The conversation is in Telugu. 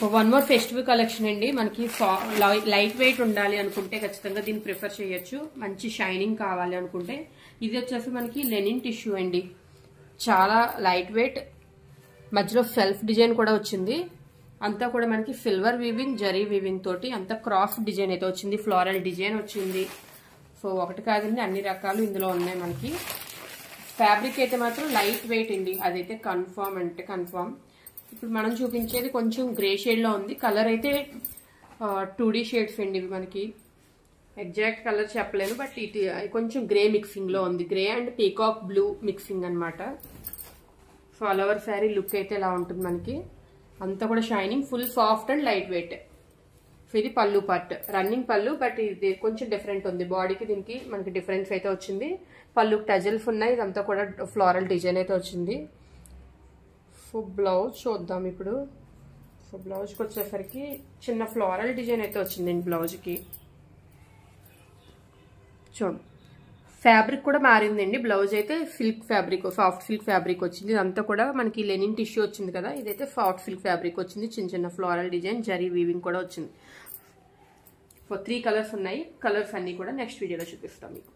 వన్ మోర్ ఫెస్టివల్ కలెక్షన్ అండి. మనకి లైట్ వెయిట్ ఉండాలి అనుకుంటే ఖచ్చితంగా దీన్ని ప్రిఫర్ చేయొచ్చు. మంచి షైనింగ్ కావాలి అనుకుంటే ఇది వచ్చేసి మనకి లెనిన్ టిష్యూ అండి. చాలా లైట్ వెయిట్, మధ్యలో సెల్ఫ్ డిజైన్ కూడా వచ్చింది. అంతా కూడా మనకి సిల్వర్ వీవింగ్, జరీ వీవింగ్ తోటి అంతా క్రాస్ డిజైన్ అయితే వచ్చింది. ఫ్లోరల్ డిజైన్ వచ్చింది. సో ఒకటి కాదండి, అన్ని రకాలు ఇందులో ఉన్నాయి మనకి. ఫ్యాబ్రిక్ అయితే మాత్రం లైట్ వెయిట్ అండి, అదైతే కన్ఫర్మ్ అంటే కన్ఫర్మ్. ఇప్పుడు మనం చూపించేది కొంచెం గ్రే షేడ్ లో ఉంది. కలర్ అయితే 2D షేడ్స్ అండి ఇవి. మనకి ఎగ్జాక్ట్ కలర్ చెప్పలేను, బట్ ఇది కొంచెం గ్రే మిక్సింగ్ లో ఉంది. Grey and peacock blue mixing అనమాట. ఆల్ ఓవర్ శారీ లుక్ అయితే ఇలా ఉంటుంది మనకి. అంతా కూడా shining, full soft and light weight. ఇది పళ్ళు పార్ట్, రన్నింగ్ పళ్ళు, బట్ ఇది కొంచెం డిఫరెంట్ ఉంది. బాడీకి దీనికి మనకి డిఫరెన్స్ అయితే వచ్చింది. పళ్ళు టజల్స్ ఉన్నాయి. ఇదంతా కూడా ఫ్లోరల్ డిజైన్ అయితే వచ్చింది. సో బ్లౌజ్ చూద్దాం ఇప్పుడు. సో బ్లౌజ్కి వచ్చేసరికి చిన్న ఫ్లోరల్ డిజైన్ అయితే వచ్చిందండి బ్లౌజ్కి. చూడండి, ఫ్యాబ్రిక్ కూడా మారిందండి. బ్లౌజ్ అయితే silk fabric, soft silk fabric వచ్చింది. ఇదంతా కూడా మనకి లెనిన్ టిష్యూ వచ్చింది కదా, ఇదైతే సాఫ్ట్ సిల్క్ ఫ్యాబ్రిక్ వచ్చింది. చిన్న చిన్న ఫ్లోరల్ డిజైన్, జరీ వీవింగ్ కూడా వచ్చింది. 3 కలర్స్ ఉన్నాయి. కలర్స్ అన్ని కూడా నెక్స్ట్ వీడియోలో చూపిస్తాం మీకు.